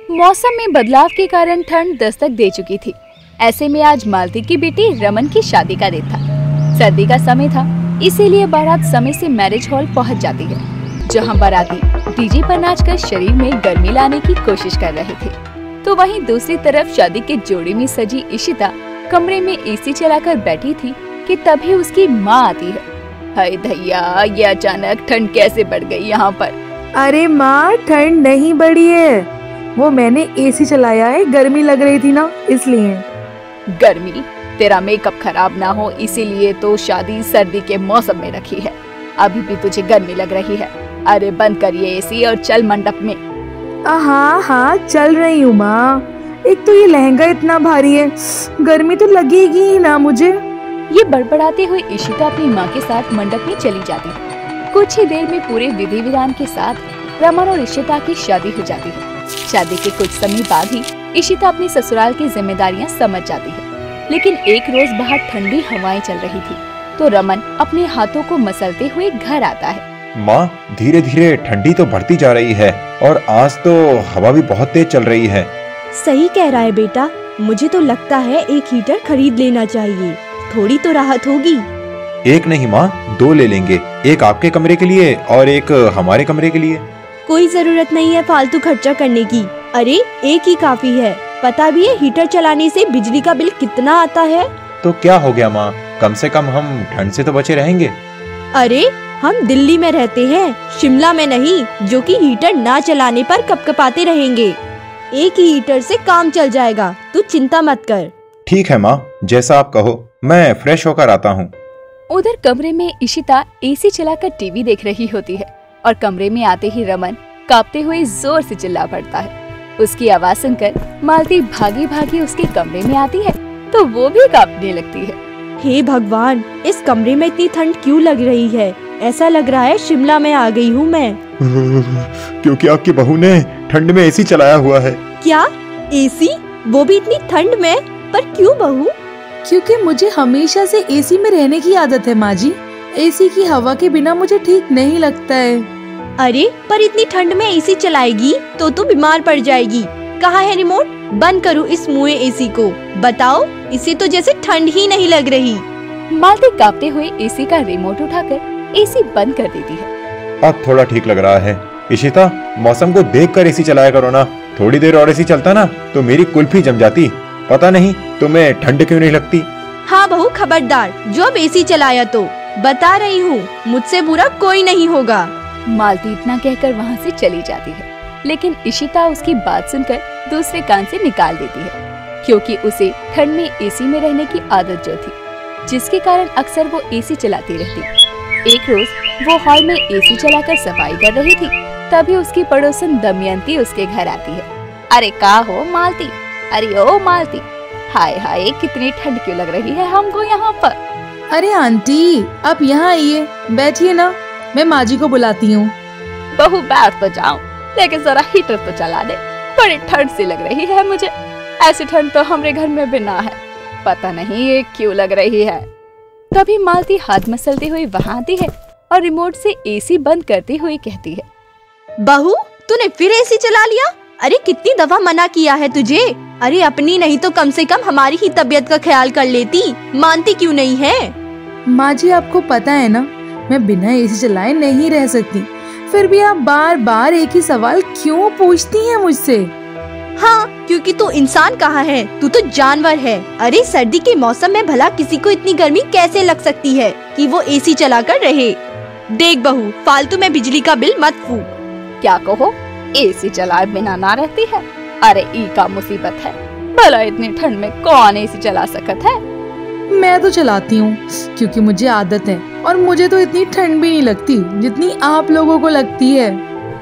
मौसम में बदलाव के कारण ठंड दस्तक दे चुकी थी। ऐसे में आज मालती की बेटी रमन की शादी का दिन था। सर्दी का समय था, इसीलिए बारात समय से मैरिज हॉल पहुंच जाती है, जहां बाराती डीजे पर नाचकर शरीर में गर्मी लाने की कोशिश कर रहे थे। तो वहीं दूसरी तरफ शादी के जोड़े में सजी इशिता कमरे में एसी चलाकर बैठी थी कि तभी उसकी माँ आती है। हाय भैया, ये अचानक ठंड कैसे बढ़ गई यहाँ पर? अरे माँ, ठंड नहीं बढ़ी है, वो मैंने एसी चलाया है, गर्मी लग रही थी ना इसलिए। गर्मी? तेरा मेकअप खराब ना हो इसीलिए तो शादी सर्दी के मौसम में रखी है। अभी भी तुझे गर्मी लग रही है। अरे बंद कर ये एसी और चल मंडप में। हाँ हाँ चल रही हूँ माँ। एक तो ये लहंगा इतना भारी है, गर्मी तो लगेगी ही ना मुझे। ये बड़बड़ाते हुए इशिता अपनी माँ के साथ मंडप में चली जाती है। कुछ ही देर में पूरे विधि विधान के साथ रमन और इशिता की शादी हो जाती है। शादी के कुछ समय बाद ही इशिता अपनी ससुराल की जिम्मेदारियाँ समझ जाती है। लेकिन एक रोज बाहर ठंडी हवाएं चल रही थी, तो रमन अपने हाथों को मसलते हुए घर आता है। माँ, धीरे धीरे ठंडी तो बढ़ती जा रही है और आज तो हवा भी बहुत तेज चल रही है। सही कह रहा है बेटा, मुझे तो लगता है एक हीटर खरीद लेना चाहिए, थोड़ी तो राहत होगी। एक नहीं माँ, 2 ले लेंगे, एक आपके कमरे के लिए और एक हमारे कमरे के लिए। कोई जरूरत नहीं है फालतू खर्चा करने की। अरे एक ही काफी है। पता भी है हीटर चलाने से बिजली का बिल कितना आता है? तो क्या हो गया माँ, कम से कम हम ठंड से तो बचे रहेंगे। अरे हम दिल्ली में रहते हैं, शिमला में नहीं, जो कि हीटर ना चलाने पर कपकपाते रहेंगे। एक ही हीटर से काम चल जाएगा, तू चिंता मत कर। ठीक है माँ, जैसा आप कहो, मैं फ्रेश होकर आता हूँ। उधर कमरे में इशिता एसी चलाकर टीवी देख रही होती है और कमरे में आते ही रमन कांपते हुए जोर से चिल्ला पड़ता है। उसकी आवाज सुनकर मालती भागी भागी उसके कमरे में आती है, तो वो भी कांपने लगती है। हे भगवान, इस कमरे में इतनी ठंड क्यों लग रही है? ऐसा लग रहा है शिमला में आ गई हूँ मैं। क्योंकि आपकी बहू ने ठंड में एसी चलाया हुआ है। क्या? एसी? वो भी इतनी ठंड में? पर क्यों बहू? क्योंकि मुझे हमेशा से एसी में रहने की आदत है माँ जी। एसी की हवा के बिना मुझे ठीक नहीं लगता है। अरे पर इतनी ठंड में एसी चलाएगी तो तू बीमार पड़ जाएगी। कहाँ है रिमोट? बंद करो इस मुए एसी को। बताओ, इसे तो जैसे ठंड ही नहीं लग रही। मालती कांपते हुए एसी का रिमोट उठाकर एसी बंद कर देती है। अब थोड़ा ठीक लग रहा है। इशिता, मौसम को देखकर एसी चलाया करो ना। थोड़ी देर और एसी चलता ना तो मेरी कुल्फी जम जाती। पता नहीं तुम्हें ठंड क्यों नहीं लगती। हाँ बहू खबरदार, जो अब एसी चलाया तो बता रही हूँ, मुझसे बुरा कोई नहीं होगा। मालती इतना कहकर वहाँ से चली जाती है, लेकिन इशिता उसकी बात सुनकर दूसरे कान से निकाल देती है, क्योंकि उसे ठंड में एसी में रहने की आदत जो थी, जिसके कारण अक्सर वो एसी चलाती रहती। एक रोज वो हॉल में एसी चलाकर सफाई कर रही थी, तभी उसकी पड़ोसन दमयंती उसके घर आती है। अरे का हो मालती? अरे ओ मालती, हाय हाय कितनी ठंड क्यों लग रही है हमको यहाँ पर? अरे आंटी, आप यहाँ आइए, बैठिए ना, मैं माँ जी को बुलाती हूँ। बहू बैठ तो जाऊं, लेकिन जरा हीटर तो चला दे, बड़ी ठंड सी लग रही है मुझे। ऐसी ठंड तो हमारे घर में भी ना है, पता नहीं ये क्यों लग रही है। तभी मालती हाथ मसलते हुए वहाँ आती है और रिमोट से एसी बंद करते हुए कहती है, बहू तूने फिर एसी चला लिया? अरे कितनी दफा मना किया है तुझे? अरे अपनी नहीं तो कम से कम हमारी ही तबीयत का ख्याल कर लेती, मानती क्यों नहीं है? माँ जी आपको पता है ना, मैं बिना एसी चलाए नहीं रह सकती, फिर भी आप बार बार एक ही सवाल क्यों पूछती हैं मुझसे? हाँ, क्योंकि तू इंसान कहाँ है, तू तो जानवर है। अरे सर्दी के मौसम में भला किसी को इतनी गर्मी कैसे लग सकती है कि वो एसी चला कर रहे? देख बहू, फालतू में बिजली का बिल मत फूक। क्या कहो, एसी चलाए बिना ना रहती है? अरे ई का मुसीबत है, भला इतनी ठंड में कौन एसी चला सकत है? मैं तो चलाती हूँ क्योंकि मुझे आदत है, और मुझे तो इतनी ठंड भी नहीं लगती जितनी आप लोगों को लगती है।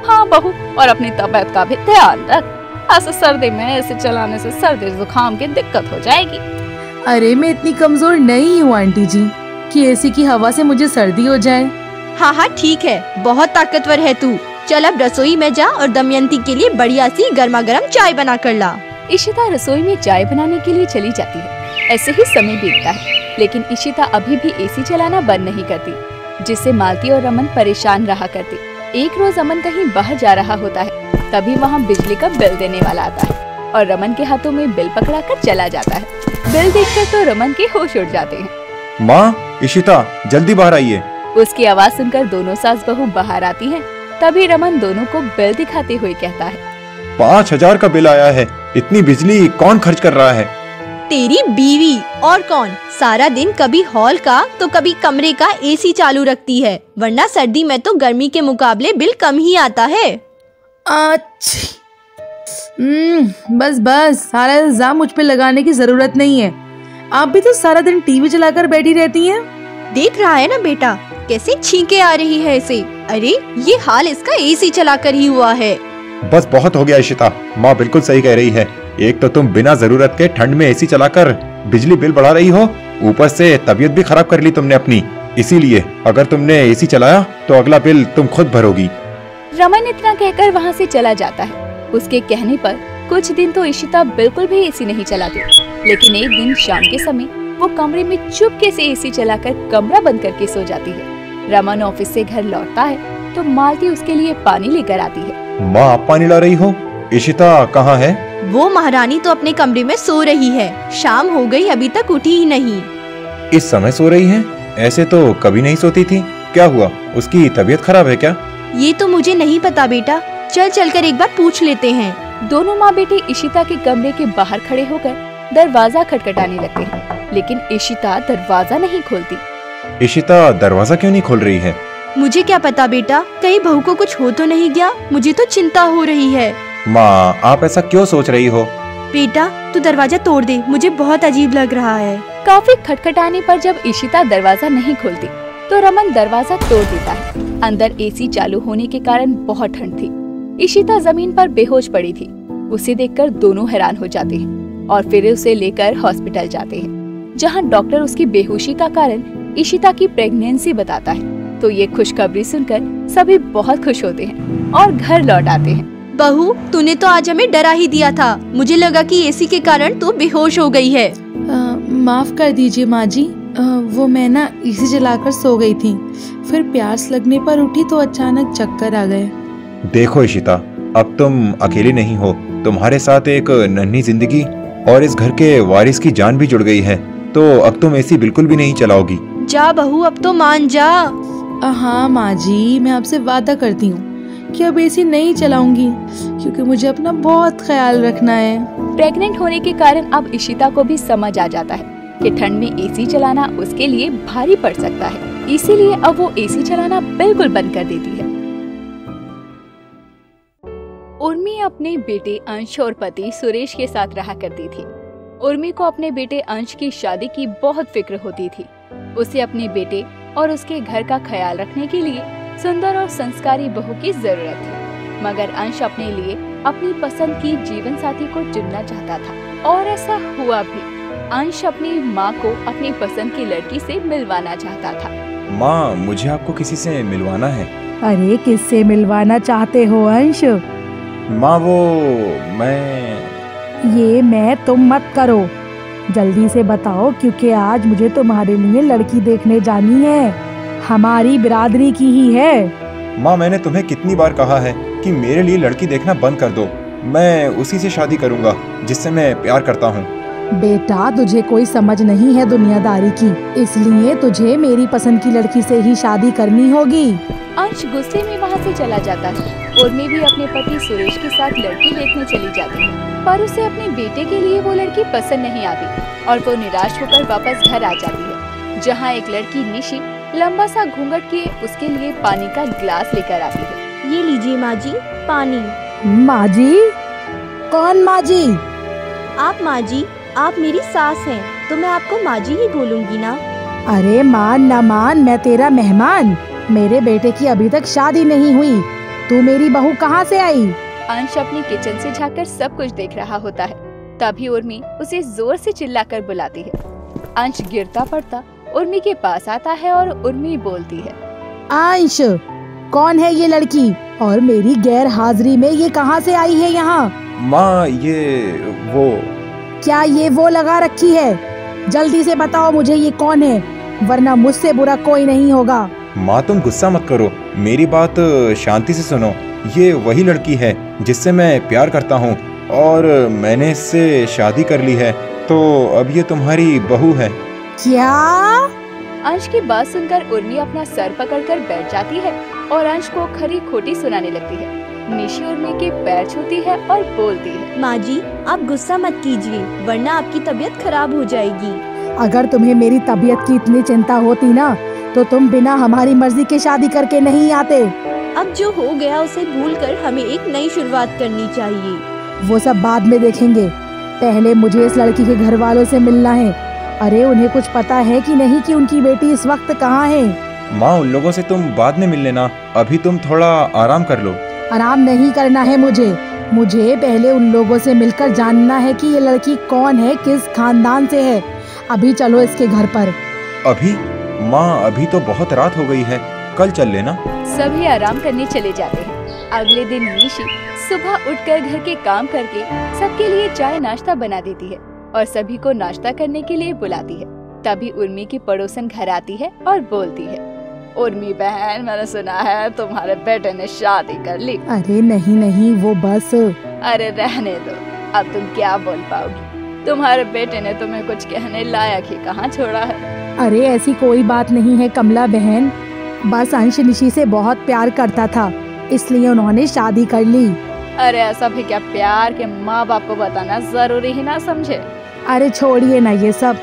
हाँ बहू, और अपनी तबीयत का भी ध्यान रख, ऐसे सर्दी में एसी चलाने से सर्दी जुकाम की दिक्कत हो जाएगी। अरे मैं इतनी कमजोर नहीं हूँ आंटी जी कि एसी की हवा से मुझे सर्दी हो जाए। हाँ हाँ ठीक है, बहुत ताकतवर है तू। चल अब रसोई में जा और दमयंती के लिए बढ़िया सी गर्मा गर्म चाय बना कर ला। इशिता रसोई में चाय बनाने के लिए चली जाती है। ऐसे ही समय बीतता है, लेकिन इशिता अभी भी एसी चलाना बंद नहीं करती, जिससे मालती और रमन परेशान रहा करते। एक रोज अमन कहीं बाहर जा रहा होता है, तभी वहाँ बिजली का बिल देने वाला आता है और रमन के हाथों में बिल पकड़ाकर चला जाता है। बिल देखकर तो रमन के होश उड़ जाते हैं। माँ, इशिता जल्दी बाहर आइए। उसकी आवाज सुनकर दोनों सास बहू बाहर आती हैं। तभी रमन दोनों को बिल दिखाते हुए कहता है, 5,000 का बिल आया है। इतनी बिजली कौन खर्च कर रहा है? तेरी बीवी और कौन। सारा दिन कभी हॉल का तो कभी कमरे का एसी चालू रखती है, वरना सर्दी में तो गर्मी के मुकाबले बिल कम ही आता है। अच्छा, बस बस, सारा इल्जाम मुझ पे लगाने की जरूरत नहीं है। आप भी तो सारा दिन टीवी चलाकर बैठी रहती हैं। देख रहा है ना बेटा, कैसे छींके आ रही है इसे। अरे ये हाल इसका एसी चलाकर ही हुआ है। बस बहुत हो गया इशिता, माँ बिल्कुल सही कह रही है। एक तो तुम बिना जरूरत के ठंड में एसी चलाकर बिजली बिल बढ़ा रही हो, ऊपर से तबीयत भी खराब कर ली तुमने अपनी। इसीलिए अगर तुमने एसी चलाया तो अगला बिल तुम खुद भरोगी। रमन इतना कहकर वहाँ से चला जाता है। उसके कहने पर कुछ दिन तो इशिता बिल्कुल भी एसी नहीं चलाती, लेकिन एक दिन शाम के समय वो कमरे में चुपके से एसी चलाकर कमरा बंद करके सो जाती है। रमन ऑफिस से घर लौटता है तो मालती उसके लिए पानी लेकर आती है। माँ, आप पानी ला रही हो? इशिता कहाँ है? वो महारानी तो अपने कमरे में सो रही है। शाम हो गई, अभी तक उठी ही नहीं। इस समय सो रही है? ऐसे तो कभी नहीं सोती थी। क्या हुआ, उसकी तबीयत खराब है क्या? ये तो मुझे नहीं पता बेटा, चल कर एक बार पूछ लेते हैं। दोनों माँ बेटे इशिता के कमरे के बाहर खड़े होकर दरवाजा खटखटाने लगते हैं, लेकिन इशिता दरवाजा नहीं खोलती। इशिता दरवाजा क्यों नहीं खोल रही है? मुझे क्या पता बेटा, कहीं बहू को कुछ हो तो नहीं गया। मुझे तो चिंता हो रही है। माँ, आप ऐसा क्यों सोच रही हो? बेटा तू दरवाजा तोड़ दे, मुझे बहुत अजीब लग रहा है। काफी खटखटाने पर जब इशिता दरवाजा नहीं खोलती तो रमन दरवाजा तोड़ देता है। अंदर एसी चालू होने के कारण बहुत ठंड थी। इशिता जमीन पर बेहोश पड़ी थी। उसे देखकर दोनों हैरान हो जाते हैं और फिर उसे लेकर हॉस्पिटल जाते हैं, जहां डॉक्टर उसकी बेहोशी का कारण इशिता की प्रेगनेंसी बताता है। तो ये खुशखबरी सुनकर सभी बहुत खुश होते हैं और घर लौट आते हैं। बहू, तूने तो आज हमें डरा ही दिया था। मुझे लगा कि एसी के कारण तू बेहोश हो गई है। माफ कर दीजिए माँ जी, वो मैं ना एसी चलाकर सो गई थी, फिर प्यास लगने पर उठी तो अचानक चक्कर आ गए। देखो इशिता, अब तुम अकेली नहीं हो। तुम्हारे साथ एक नन्ही जिंदगी और इस घर के वारिस की जान भी जुड़ गई है। तो अब तुम एसी बिल्कुल भी नहीं चलाओगी। जा बहू, अब तो मान जा। हाँ माँ जी, मैं आपसे वादा करती हूँ कि अब एसी नहीं चलाऊंगी, क्योंकि मुझे अपना बहुत ख्याल रखना है। प्रेग्नेंट होने के कारण अब इशिता को भी समझ आ जाता है कि ठंड में एसी चलाना उसके लिए भारी पड़ सकता है। इसीलिए अब वो एसी चलाना बिल्कुल बंद कर देती है। उर्मी अपने बेटे अंश और पति सुरेश के साथ रहा करती थी। उर्मी को अपने बेटे अंश की शादी की बहुत फिक्र होती थी। उसे अपने बेटे और उसके घर का ख्याल रखने के लिए सुंदर और संस्कारी बहू की जरूरत थी, मगर अंश अपने लिए अपनी पसंद की जीवन साथी को चुनना चाहता था और ऐसा हुआ भी। अंश अपनी माँ को अपनी पसंद की लड़की से मिलवाना चाहता था। माँ, मुझे आपको किसी से मिलवाना है। अरे किससे मिलवाना चाहते हो अंश? माँ, वो मैं तुम मत करो, जल्दी से बताओ, क्योंकि आज मुझे तुम्हारे लिए लड़की देखने जानी है। हमारी बिरादरी की ही है। माँ, मैंने तुम्हें कितनी बार कहा है कि मेरे लिए लड़की देखना बंद कर दो। मैं उसी से शादी करूँगा जिससे मैं प्यार करता हूँ। बेटा, तुझे कोई समझ नहीं है दुनियादारी की, इसलिए तुझे मेरी पसंद की लड़की से ही शादी करनी होगी। अंश गुस्से में वहाँ से चला जाता है। उर्मी भी अपने पति सुरेश के साथ लड़की देखने चली जाती है, पर उसे अपने बेटे के लिए वो लड़की पसंद नहीं आती और वो निराश होकर वापस घर आ जाती है, जहाँ एक लड़की निशी लंबा सा घूंघट किए उसके लिए पानी का गिलास लेकर आती है। ये लीजिए माँ जी, पानी। माँ जी? कौन माँ जी? आप माँ जी, आप मेरी सास हैं, तो मैं आपको माँ जी ही बोलूँगी ना। अरे मान न मान, मैं तेरा मेहमान। मेरे बेटे की अभी तक शादी नहीं हुई, तू मेरी बहू कहाँ से आई? अंश अपनी किचन से झांककर सब कुछ देख रहा होता है। तभी उर्मी उसे जोर से चिल्लाकर बुलाती है। अंश गिरता पड़ता उर्मी के पास आता है और उर्मी बोलती है, अंश, कौन है ये लड़की और मेरी गैर हाजिरी में ये कहाँ से आई है यहाँ? माँ, ये वो। क्या ये वो लगा रखी है? जल्दी से बताओ मुझे ये कौन है, वरना मुझसे बुरा कोई नहीं होगा। माँ, तुम गुस्सा मत करो, मेरी बात शांति से सुनो। ये वही लड़की है जिससे मैं प्यार करता हूँ और मैंने इससे शादी कर ली है, तो अब ये तुम्हारी बहू है। क्या? अंश की बात सुनकर उर्मी अपना सर पकड़कर बैठ जाती है और अंश को खरी खोटी सुनाने लगती है। निशी उर्मी के पैर छूती है और बोलती है, माँ जी आप गुस्सा मत कीजिए वरना आपकी तबीयत खराब हो जाएगी। अगर तुम्हें मेरी तबीयत की इतनी चिंता होती ना तो तुम बिना हमारी मर्जी के शादी करके नहीं आते। अब जो हो गया उसे भूलकर हमें एक नई शुरुआत करनी चाहिए। वो सब बाद में देखेंगे, पहले मुझे इस लड़की के घर वालों से मिलना है। अरे उन्हें कुछ पता है कि नहीं कि उनकी बेटी इस वक्त कहाँ है? माँ उन लोगों से तुम बाद में मिल लेना, अभी तुम थोड़ा आराम कर लो। आराम नहीं करना है मुझे पहले उन लोगों से मिलकर जानना है कि ये लड़की कौन है, किस खानदान से है। अभी चलो इसके घर पर। अभी? माँ अभी तो बहुत रात हो गई है, कल चल लेना। सभी आराम करने चले जाते हैं। अगले दिन निशी सुबह उठकर घर के काम करके सबके लिए चाय नाश्ता बना देती है और सभी को नाश्ता करने के लिए बुलाती है। तभी उर्मी की पड़ोसन घर आती है और बोलती है, उर्मी बहन मैंने सुना है तुम्हारे बेटे ने शादी कर ली। अरे नहीं वो बस। अरे रहने दो, अब तुम क्या बोल पाओगी, तुम्हारे बेटे ने तुम्हें कुछ कहने लायक ही कहाँ छोड़ा है। अरे ऐसी कोई बात नहीं है कमला बहन, बस अंश निशी से बहुत प्यार करता था इसलिए उन्होंने शादी कर ली। अरे ऐसा भी क्या प्यार के माँ बाप को बताना जरूरी ही ना समझे। अरे छोड़िए ना ये सब,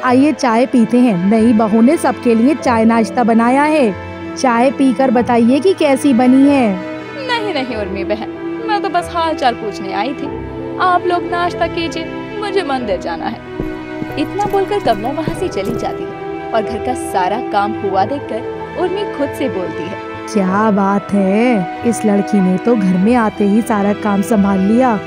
आइए चाय पीते हैं। नई बहू ने सबके लिए चाय नाश्ता बनाया है, चाय पीकर बताइए कि कैसी बनी है। नहीं उर्मी बहन, मैं तो बस हाल चाल पूछने आई थी, आप लोग नाश्ता कीजिए, मुझे मंदिर जाना है। इतना बोलकर कमला वहाँ से चली जाती है और घर का सारा काम हुआ देखकर उर्मी खुद से बोलती है, क्या बात है, इस लड़की ने तो घर में आते ही सारा काम संभाल लिया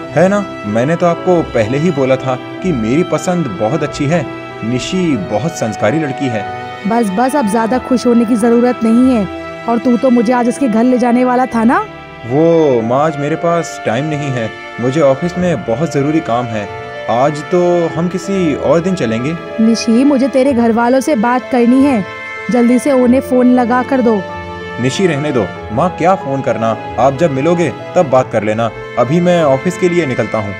है ना। मैंने तो आपको पहले ही बोला था कि मेरी पसंद बहुत अच्छी है, निशी बहुत संस्कारी लड़की है। बस अब ज्यादा खुश होने की जरूरत नहीं है। और तू तो मुझे आज इसके घर ले जाने वाला था ना। वो माँ आज मेरे पास टाइम नहीं है, मुझे ऑफिस में बहुत जरूरी काम है, आज तो हम किसी और दिन चलेंगे। निशी मुझे तेरे घर वालों से बात करनी है, जल्दी से उन्हें फोन लगा कर दो। निशी रहने दो माँ, क्या फोन करना, आप जब मिलोगे तब बात कर लेना, अभी मैं ऑफिस के लिए निकलता हूँ।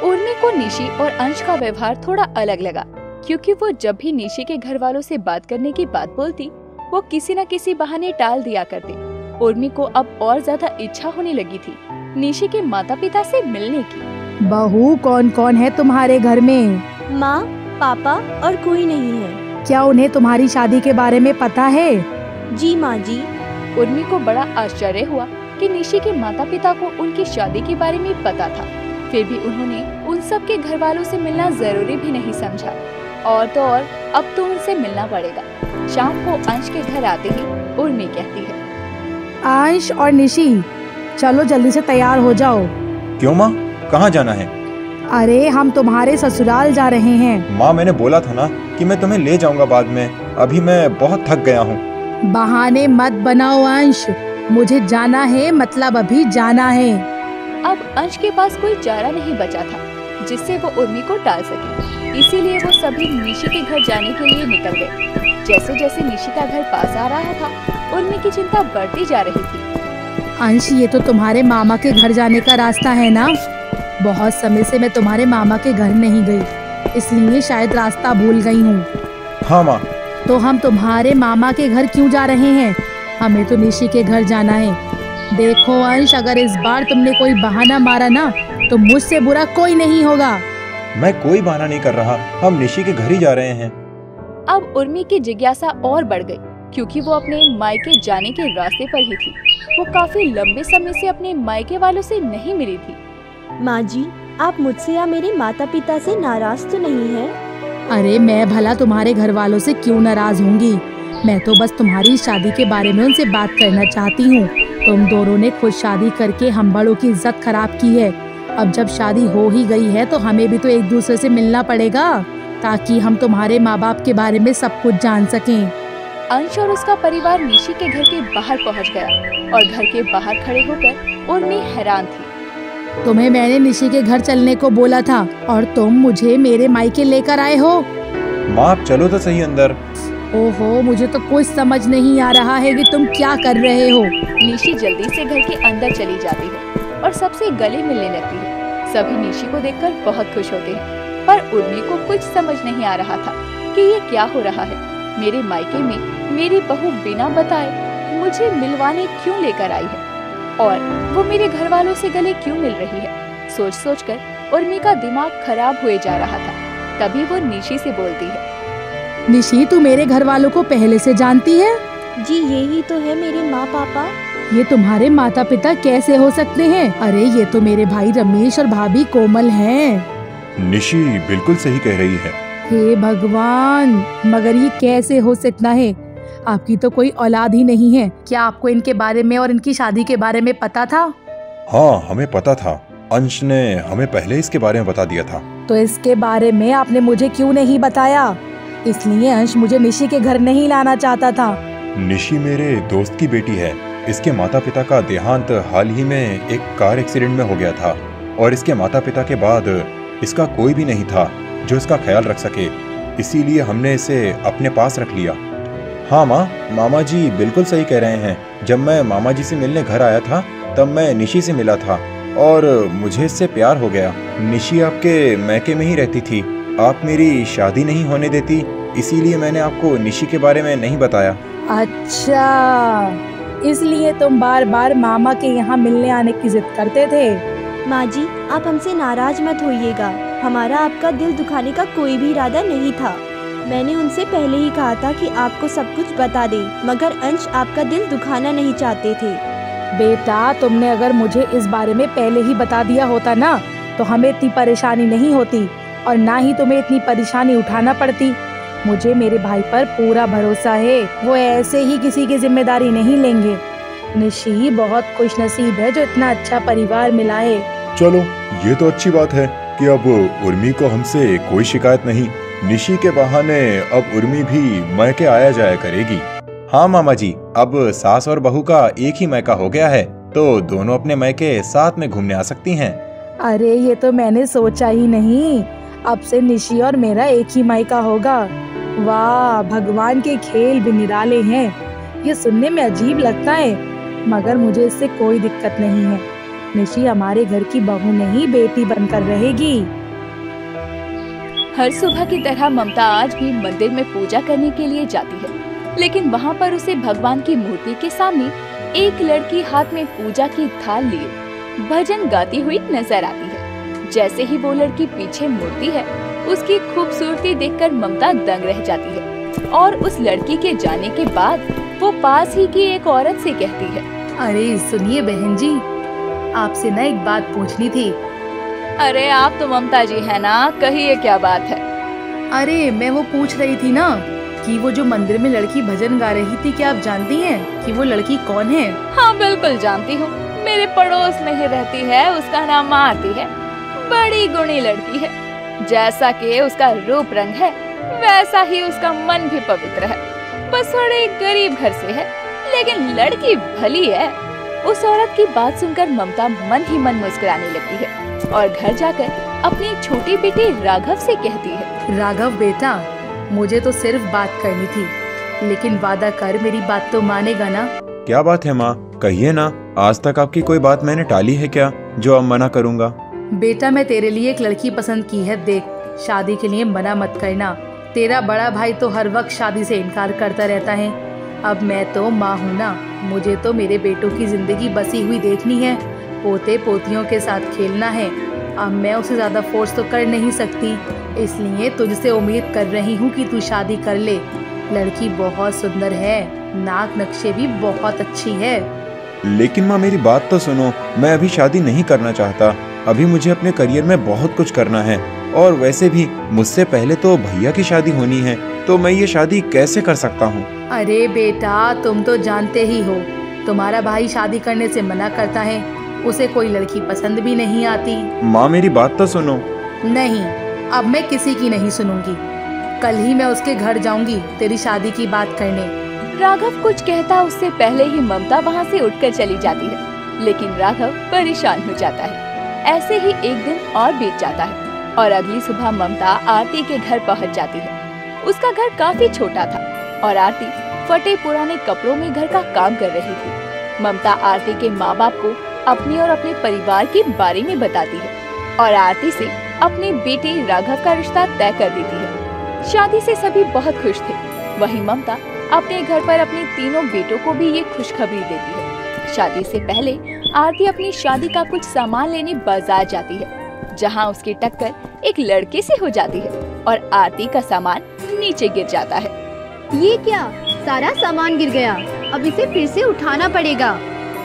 उर्मी को निशी और अंश का व्यवहार थोड़ा अलग लगा, क्योंकि वो जब भी निशी के घर वालों से बात करने की बात बोलती वो किसी न किसी बहाने टाल दिया करते। उर्मी को अब और ज्यादा इच्छा होने लगी थी निशी के माता पिता से मिलने की। बहू कौन कौन है तुम्हारे घर में? माँ पापा और कोई नहीं है। क्या उन्हें तुम्हारी शादी के बारे में पता है? जी माँ जी। उर्मी को बड़ा आश्चर्य हुआ कि निशी के माता पिता को उनकी शादी के बारे में पता था, फिर भी उन्होंने उन सब के घर वालों से मिलना जरूरी भी नहीं समझा। और तो और अब तो उनसे मिलना पड़ेगा। शाम को अंश के घर आते ही उर्मी कहती है, अंश और निशी चलो जल्दी से तैयार हो जाओ। क्यों माँ, कहाँ जाना है? अरे हम तुम्हारे ससुराल जा रहे हैं। माँ मैंने बोला था ना कि मैं तुम्हें ले जाऊंगा बाद में, अभी मैं बहुत थक गया हूँ। बहाने मत बनाओ अंश, मुझे जाना है, मतलब अभी जाना है। अब अंश के पास कोई चारा नहीं बचा था जिससे वो उर्मी को टाल सके, इसीलिए वो सभी निशी के घर जाने के लिए निकल गए। जैसे जैसे निशी का घर पास आ रहा था उर्मी की चिंता बढ़ती जा रही थी। अंश ये तो तुम्हारे मामा के घर जाने का रास्ता है ना? बहुत समय से मैं तुम्हारे मामा के घर नहीं गई, इसलिए शायद रास्ता भूल गई हूँ। हाँ माँ। तो हम तुम्हारे मामा के घर क्यों जा रहे हैं? हमें तो निशी के घर जाना है। देखो अंश, अगर इस बार तुमने कोई बहाना मारा ना तो मुझसे बुरा कोई नहीं होगा। मैं कोई बहाना नहीं कर रहा, हम निशी के घर ही जा रहे हैं। अब उर्मी की जिज्ञासा और बढ़ गई, क्योंकि वो अपने मायके जाने के रास्ते पर ही थी। वो काफी लंबे समय से अपने मायके वालों से नहीं मिली थी। माँ जी, आप मुझसे या मेरे माता पिता से नाराज तो नहीं हैं? अरे मैं भला तुम्हारे घर वालों से क्यों नाराज होंगी? मैं तो बस तुम्हारी शादी के बारे में उनसे बात करना चाहती हूँ। तुम दोनों ने खुद शादी करके हम बड़ों की इज्जत खराब की है। अब जब शादी हो ही गई है तो हमें भी तो एक दूसरे से मिलना पड़ेगा, ताकि हम तुम्हारे माँ बाप के बारे में सब कुछ जान सकें। अंश और उसका परिवार निशी के घर के बाहर पहुँच गया और घर के बाहर खड़े होकर उर्मी हैरान थी। तुम्हें मैंने निशी के घर चलने को बोला था और तुम मुझे मेरे मायके लेकर आए हो। माँ आप चलो तो सही अंदर। ओहो, मुझे तो कुछ समझ नहीं आ रहा है कि तुम क्या कर रहे हो। निशी जल्दी से घर के अंदर चली जाती है और सबसे गले मिलने लगती है। सभी निशी को देखकर बहुत खुश होते हैं, पर उर्मी को कुछ समझ नहीं आ रहा था कि ये क्या हो रहा है। मेरे मायके में मेरी बहू बिना बताए मुझे मिलवाने क्यों लेकर आई है और वो मेरे घर वालों से गले क्यों मिल रही है। सोच सोच कर उर्मी का दिमाग खराब हुए जा रहा था। तभी वो निशी से बोलती है, निशी, तू मेरे घर वालों को पहले से जानती है? जी यही तो है मेरे माँ पापा। ये तुम्हारे माता पिता कैसे हो सकते हैं? अरे ये तो मेरे भाई रमेश और भाभी कोमल हैं। निशी बिल्कुल सही कह रही है। हे भगवान, मगर ये कैसे हो सकता है? आपकी तो कोई औलाद ही नहीं है। क्या आपको इनके बारे में और इनकी शादी के बारे में पता था? हाँ, हमें पता था। अंश ने हमें पहले इसके बारे में बता दिया था। तो इसके बारे में आपने मुझे क्यों नहीं बताया? इसलिए अंश मुझे निशी के घर नहीं लाना चाहता था। निशी मेरे दोस्त की बेटी है। इसके माता पिता का देहांत हाल ही में एक कार एक्सीडेंट में हो गया था और इसके माता पिता के बाद इसका कोई भी नहीं था जो इसका ख्याल रख सके। इसीलिए हमने इसे अपने पास रख लिया। हाँ माँ, मामा जी बिल्कुल सही कह रहे हैं। जब मैं मामा जी से मिलने घर आया था तब मैं निशी से मिला था और मुझे इससे प्यार हो गया। निशी आपके मैके में ही रहती थी। आप मेरी शादी नहीं होने देती, इसीलिए मैंने आपको निशी के बारे में नहीं बताया। अच्छा, इसलिए तुम बार बार मामा के यहाँ मिलने आने की जिद करते थे। माँ जी, आप हमसे नाराज मत होइएगा। हमारा आपका दिल दुखाने का कोई भी इरादा नहीं था। मैंने उनसे पहले ही कहा था कि आपको सब कुछ बता दे, मगर अंश आपका दिल दुखाना नहीं चाहते थे। बेटा, तुमने अगर मुझे इस बारे में पहले ही बता दिया होता ना, तो हमें इतनी परेशानी नहीं होती और ना ही तुम्हें इतनी परेशानी उठाना पड़ती। मुझे मेरे भाई पर पूरा भरोसा है, वो ऐसे ही किसी की जिम्मेदारी नहीं लेंगे। निशी बहुत खुशनसीब है जो इतना अच्छा परिवार मिला है। चलो, ये तो अच्छी बात है कि अब उर्मी को हमसे कोई शिकायत नहीं। निशी के बहाने अब उर्मी भी मैके आया जाया करेगी। हाँ मामा जी, अब सास और बहू का एक ही मैका हो गया है, तो दोनों अपने मैके साथ में घूमने आ सकती हैं। अरे ये तो मैंने सोचा ही नहीं। अब से निशी और मेरा एक ही मायका होगा। वाह, भगवान के खेल भी निराले हैं। ये सुनने में अजीब लगता है, मगर मुझे इससे कोई दिक्कत नहीं है। निशी हमारे घर की बहू नहीं, बेटी बनकर रहेगी। हर सुबह की तरह ममता आज भी मंदिर में पूजा करने के लिए जाती है, लेकिन वहाँ पर उसे भगवान की मूर्ति के सामने एक लड़की हाथ में पूजा की थाल लिए भजन गाती हुई नजर आती है। जैसे ही वो लड़की पीछे मुड़ती है, उसकी खूबसूरती देखकर ममता दंग रह जाती है और उस लड़की के जाने के बाद वो पास ही की एक औरत से कहती है, अरे सुनिए बहन जी, आपसे ना एक बात पूछनी थी। अरे आप तो ममता जी है ना, कहिए क्या बात है। अरे मैं वो पूछ रही थी ना कि वो जो मंदिर में लड़की भजन गा रही थी, क्या आप जानती हैं कि वो लड़की कौन है? हाँ बिल्कुल जानती हूँ, मेरे पड़ोस में ही रहती है। उसका नाम आरती है। बड़ी गुणी लड़की है। जैसा कि उसका रूप रंग है, वैसा ही उसका मन भी पवित्र है। बस थोड़े गरीब घर से है, लेकिन लड़की भली है। उस औरत की बात सुनकर ममता मन ही मन मुस्कुराने लगती है और घर जाकर अपनी छोटी बेटी राघव से कहती है, राघव बेटा, मुझे तो सिर्फ बात करनी थी, लेकिन वादा कर मेरी बात तो मानेगा ना? क्या बात है माँ, कहिए ना। आज तक आपकी कोई बात मैंने टाली है क्या जो अब मना करूँगा? बेटा, मैं तेरे लिए एक लड़की पसंद की है। देख, शादी के लिए मना मत करना। तेरा बड़ा भाई तो हर वक्त शादी से इनकार करता रहता है। अब मैं तो माँ हूँ ना, मुझे तो मेरे बेटों की जिंदगी बसी हुई देखनी है, पोते पोतियों के साथ खेलना है। अब मैं उसे ज्यादा फोर्स तो कर नहीं सकती, इसलिए तुझसे उम्मीद कर रही हूँ कि तू शादी कर ले। लड़की बहुत सुंदर है, नाक नक्शे भी बहुत अच्छी है। लेकिन माँ मेरी बात तो सुनो, मैं अभी शादी नहीं करना चाहता। अभी मुझे अपने करियर में बहुत कुछ करना है और वैसे भी मुझसे पहले तो भैया की शादी होनी है, तो मैं ये शादी कैसे कर सकता हूँ? अरे बेटा, तुम तो जानते ही हो, तुम्हारा भाई शादी करने से मना करता है। उसे कोई लड़की पसंद भी नहीं आती। माँ मेरी बात तो सुनो। नहीं, अब मैं किसी की नहीं सुनूंगी। कल ही मैं उसके घर जाऊंगी तेरी शादी की बात करने। राघव कुछ कहता उससे पहले ही ममता वहाँ से उठकर चली जाती है, लेकिन राघव परेशान हो जाता है। ऐसे ही एक दिन और बीत जाता है और अगली सुबह ममता आरती के घर पहुँच जाती है। उसका घर काफी छोटा था, और आरती फटे पुराने कपड़ों में घर का काम कर रही थी। ममता आरती के माँ बाप को अपने और अपने परिवार के बारे में बताती है और आरती से अपने बेटे राघव का रिश्ता तय कर देती है। शादी से सभी बहुत खुश थे। वहीं ममता अपने घर पर अपने तीनों बेटों को भी ये खुशखबरी देती है। शादी से पहले आरती अपनी शादी का कुछ सामान लेने बाजार जाती है, जहां उसकी टक्कर एक लड़के से हो जाती है और आरती का सामान नीचे गिर जाता है। ये क्या, सारा सामान गिर गया, अब इसे फिर से उठाना पड़ेगा।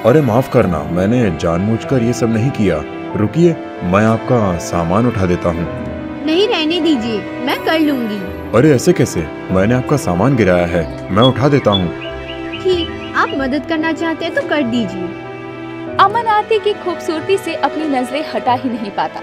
अरे माफ करना, मैंने जानबूझकर ये सब नहीं किया। रुकिए, मैं आपका सामान उठा देता हूँ। नहीं, रहने दीजिए, मैं कर लूंगी। अरे ऐसे कैसे, मैंने आपका सामान गिराया है, मैं उठा देता हूँ। ठीक, आप मदद करना चाहते हैं तो कर दीजिए। अमन आरती की खूबसूरती से अपनी नजरें हटा ही नहीं पाता।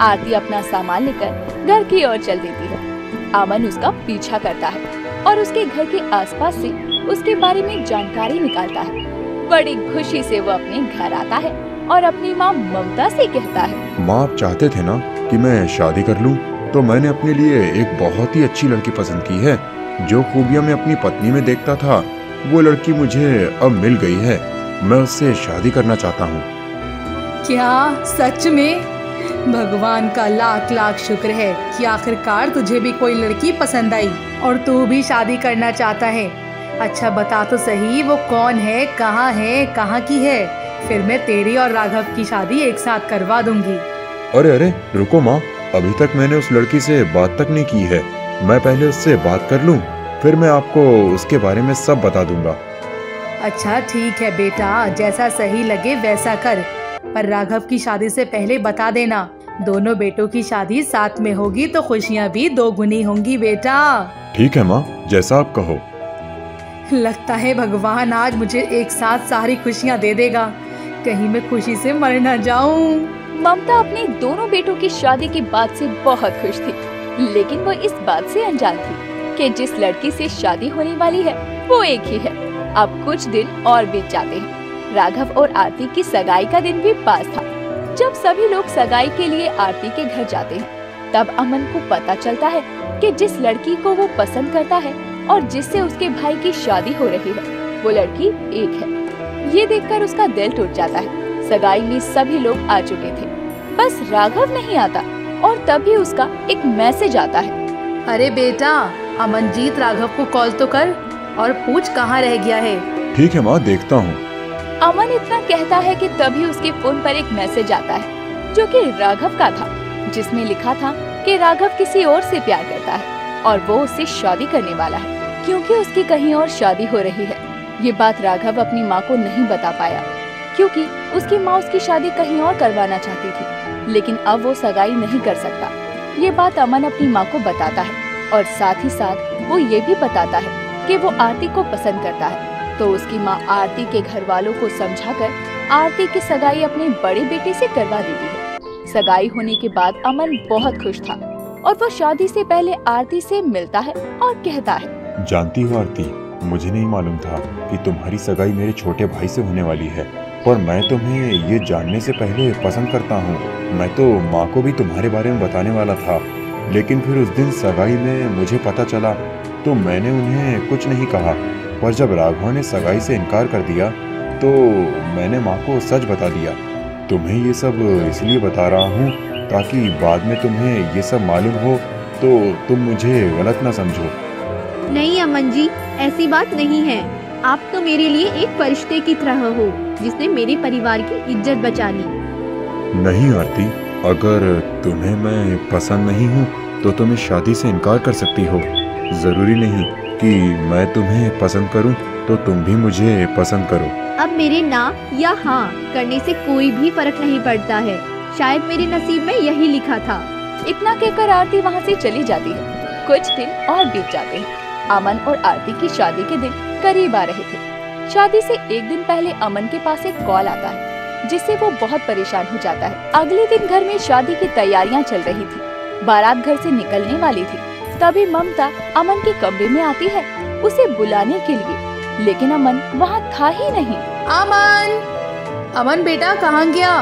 आरती अपना सामान लेकर घर की ओर चल देती है। अमन उसका पीछा करता है और उसके घर के आसपास से उसके बारे में जानकारी निकालता है। बड़ी खुशी से वो अपने घर आता है और अपनी माँ ममता से कहता है, माँ आप चाहते थे ना कि मैं शादी कर लूँ, तो मैंने अपने लिए एक बहुत ही अच्छी लड़की पसंद की है। जो खूबियाँ मैं अपनी पत्नी में देखता था, वो लड़की मुझे अब मिल गई है। मैं उससे शादी करना चाहता हूँ। क्या सच में? भगवान का लाख लाख शुक्र है कि आखिरकार तुझे भी कोई लड़की पसंद आई और तू भी शादी करना चाहता है। अच्छा बता तो सही, वो कौन है, कहाँ की है? फिर मैं तेरी और राघव की शादी एक साथ करवा दूंगी। अरे रुको माँ, अभी तक मैंने उस लड़की से बात तक नहीं की है। मैं पहले उससे बात कर लूँ, फिर मैं आपको उसके बारे में सब बता दूंगा। अच्छा ठीक है बेटा, जैसा सही लगे वैसा कर, पर राघव की शादी से पहले बता देना। दोनों बेटों की शादी साथ में होगी तो खुशियाँ भी दोगुनी होंगी बेटा। ठीक है माँ, जैसा आप कहो। लगता है भगवान आज मुझे एक साथ सारी खुशियाँ दे देगा, कहीं मैं खुशी से मर न जाऊं। ममता अपने दोनों बेटों की शादी की बात से बहुत खुश थी, लेकिन वो इस बात से अनजान थी कि जिस लड़की से शादी होने वाली है वो एक ही है। अब कुछ दिन और बीत जाते हैं। राघव और आरती की सगाई का दिन भी पास था। जब सभी लोग सगाई के लिए आरती के घर जाते हैं, तब अमन को पता चलता है कि जिस लड़की को वो पसंद करता है और जिससे उसके भाई की शादी हो रही है, वो लड़की एक है। ये देखकर उसका दिल टूट जाता है। सगाई में सभी लोग आ चुके थे, बस राघव नहीं आता और तभी उसका एक मैसेज आता है। अरे बेटा, अमनजीत राघव को कॉल तो कर और पूछ कहाँ रह गया है। ठीक है माँ, देखता हूँ। अमन इतना कहता है कि तभी उसके फोन पर एक मैसेज आता है जो कि राघव का था, जिसमें लिखा था कि राघव किसी और से प्यार करता है और वो उससे शादी करने वाला है, क्योंकि उसकी कहीं और शादी हो रही है। ये बात राघव अपनी माँ को नहीं बता पाया, क्योंकि उसकी माँ उसकी शादी कहीं और करवाना चाहती थी, लेकिन अब वो सगाई नहीं कर सकता। ये बात अमन अपनी माँ को बताता है और साथ ही साथ वो ये भी बताता है कि वो आरती को पसंद करता है। तो उसकी माँ आरती के घर वालों को समझाकर आरती की सगाई अपने बड़े बेटे से करवा देती है। सगाई होने के बाद अमन बहुत खुश था और वो शादी से पहले आरती से मिलता है और कहता है, जानती हो आरती, मुझे नहीं मालूम था कि तुम्हारी सगाई मेरे छोटे भाई से होने वाली है, पर मैं तुम्हें ये जानने से पहले पसंद करता हूँ। मैं तो माँ को भी तुम्हारे बारे में बताने वाला था, लेकिन फिर उस दिन सगाई में मुझे पता चला तो मैंने उन्हें कुछ नहीं कहा। पर जब राघव ने सगाई से इनकार कर दिया तो मैंने माँ को सच बता दिया। तुम्हें ये सब इसलिए बता रहा हूँ ताकि बाद में तुम्हें ये सब मालूम हो तो तुम मुझे गलत ना समझो। नहीं अमन जी, ऐसी बात नहीं है। आप तो मेरे लिए एक फरिश्ते की तरह हो, जिसने मेरे परिवार की इज्जत बचा ली। नहीं आरती, अगर तुम्हें मैं पसंद नहीं हूँ तो तुम इस शादी से इनकार कर सकती हो। जरूरी नहीं कि मैं तुम्हें पसंद करूं तो तुम भी मुझे पसंद करो। अब मेरे ना या हाँ करने से कोई भी फर्क नहीं पड़ता है। शायद मेरे नसीब में यही लिखा था। इतना कहकर आरती वहाँ से चली जाती है। कुछ दिन और बीत जाते हैं। अमन और आरती की शादी के दिन करीब आ रहे थे। शादी से एक दिन पहले अमन के पास एक कॉल आता है, जिससे वो बहुत परेशान हो जाता है। अगले दिन घर में शादी की तैयारियां चल रही थी। बारात घर से निकलने वाली थी। तभी ममता अमन के कमरे में आती है उसे बुलाने के लिए, लेकिन अमन वहाँ था ही नहीं। अमन बेटा कहाँ गया?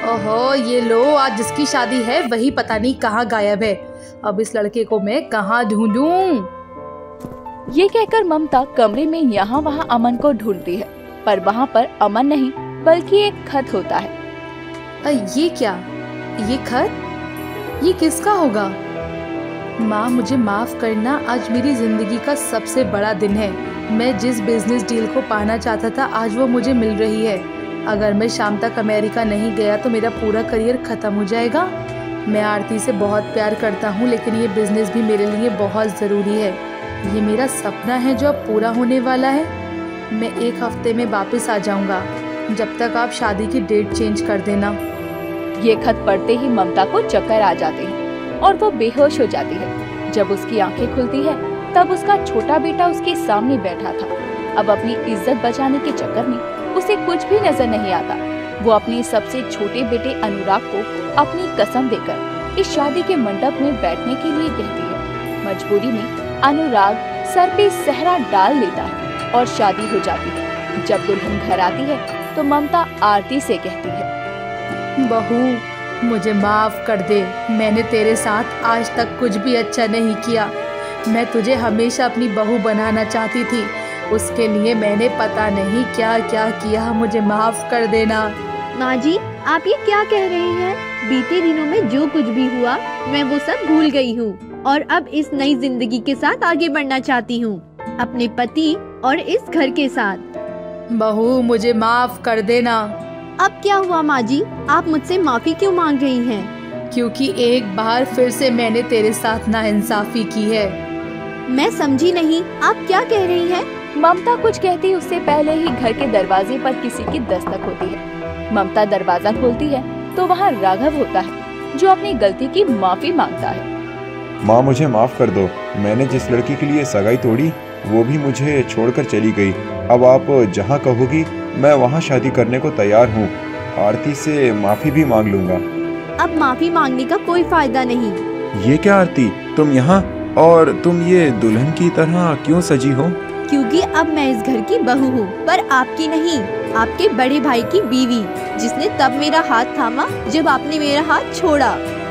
ओहो, ये लो, आज जिसकी शादी है वही पता नहीं कहाँ गायब है। अब इस लड़के को मैं कहाँ ढूंढूं? ये कहकर ममता कमरे में यहाँ वहाँ अमन को ढूंढती है, पर वहाँ पर अमन नहीं बल्कि एक खत होता है। ये क्या? ये खत? ये किसका होगा? माँ मुझे माफ करना, आज मेरी जिंदगी का सबसे बड़ा दिन है। मैं जिस बिजनेस डील को पाना चाहता था आज वो मुझे मिल रही है। अगर मैं शाम तक अमेरिका नहीं गया तो मेरा पूरा करियर खत्म हो जाएगा। मैं आरती से बहुत प्यार करता हूँ, लेकिन ये बिजनेस भी मेरे लिए बहुत ज़रूरी है। ये मेरा सपना है जो अब पूरा होने वाला है। मैं 1 हफ्ते में वापस आ जाऊँगा, जब तक आप शादी की डेट चेंज कर देना। ये खत पढ़ते ही ममता को चक्कर आ जाते हैं और वो बेहोश हो जाती है। जब उसकी आंखें खुलती है तब उसका छोटा बेटा उसके सामने बैठा था। अब अपनी इज्जत बचाने के चक्कर में उसे कुछ भी नजर नहीं आता। वो अपने सबसे छोटे बेटे अनुराग को अपनी कसम देकर इस शादी के मंडप में बैठने के लिए कहती है। मजबूरी में अनुराग सर पे सेहरा डाल लेता है और शादी हो जाती है। जब दुल्हन घर आती है तो ममता आरती से कहती है, बहू मुझे माफ कर दे। मैंने तेरे साथ आज तक कुछ भी अच्छा नहीं किया। मैं तुझे हमेशा अपनी बहू बनाना चाहती थी, उसके लिए मैंने पता नहीं क्या क्या किया। मुझे माफ कर देना। माँ जी, आप ये क्या कह रहे हैं? बीते दिनों में जो कुछ भी हुआ मैं वो सब भूल गई हूँ और अब इस नई जिंदगी के साथ आगे बढ़ना चाहती हूँ, अपने पति और इस घर के साथ। बहू मुझे माफ कर देना। अब क्या हुआ माँ जी? आप मुझसे माफी क्यों मांग रही हैं? क्योंकि एक बार फिर से मैंने तेरे साथ नाइंसाफी की है। मैं समझी नहीं, आप क्या कह रही हैं? ममता कुछ कहती उससे पहले ही घर के दरवाजे पर किसी की दस्तक होती है। ममता दरवाजा खोलती है तो वहाँ राघव होता है जो अपनी गलती की माफी मांगता है। माँ मुझे माफ कर दो। मैंने जिस लड़की के लिए सगाई तोड़ी वो भी मुझे छोड़कर चली गई। अब आप जहाँ कहोगी मैं वहाँ शादी करने को तैयार हूँ। आरती से माफी भी मांग लूंगा। अब माफी मांगने का कोई फायदा नहीं। ये क्या आरती, तुम यहाँ और तुम ये दुल्हन की तरह क्यों सजी हो? क्योंकि अब मैं इस घर की बहू हूँ, पर आपकी नहीं, आपके बड़े भाई की बीवी, जिसने तब मेरा हाथ थामा जब आपने मेरा हाथ छोड़ा।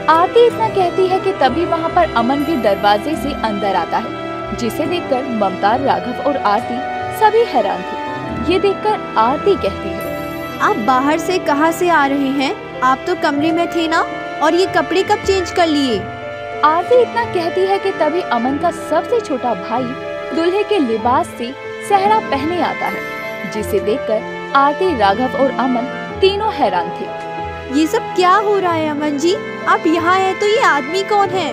आरती इतना कहती है कि तभी वहाँ पर अमन भी दरवाजे से अंदर आता है, जिसे देखकर ममता, राघव और आरती सभी हैरान थे। ये देखकर आरती कहती है, आप बाहर से कहाँ से आ रहे हैं? आप तो कमरे में थे ना, और ये कपड़े कब चेंज कर लिए? आरती इतना कहती है कि तभी अमन का सबसे छोटा भाई दूल्हे के लिबास से सेहरा पहने आता है, जिसे देखकर आरती, राघव और अमन तीनों हैरान थे। ये सब क्या हो रहा है अमन जी? आप यहाँ हैं तो ये आदमी कौन है?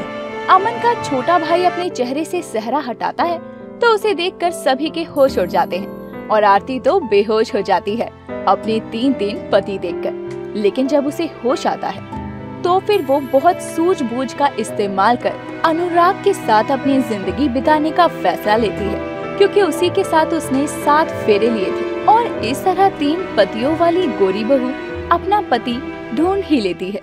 अमन का छोटा भाई अपने चेहरे से सेहरा हटाता है तो उसे देखकर सभी के होश उड़ जाते हैं और आरती तो बेहोश हो जाती है अपने 3 पति देखकर। लेकिन जब उसे होश आता है तो फिर वो बहुत सूझबूझ का इस्तेमाल कर अनुराग के साथ अपनी जिंदगी बिताने का फैसला लेती है, क्योंकि उसी के साथ उसने 7 फेरे लिए थे और इस तरह 3 पतियों वाली गोरी बहू अपना पति ढूंढ ही लेती है।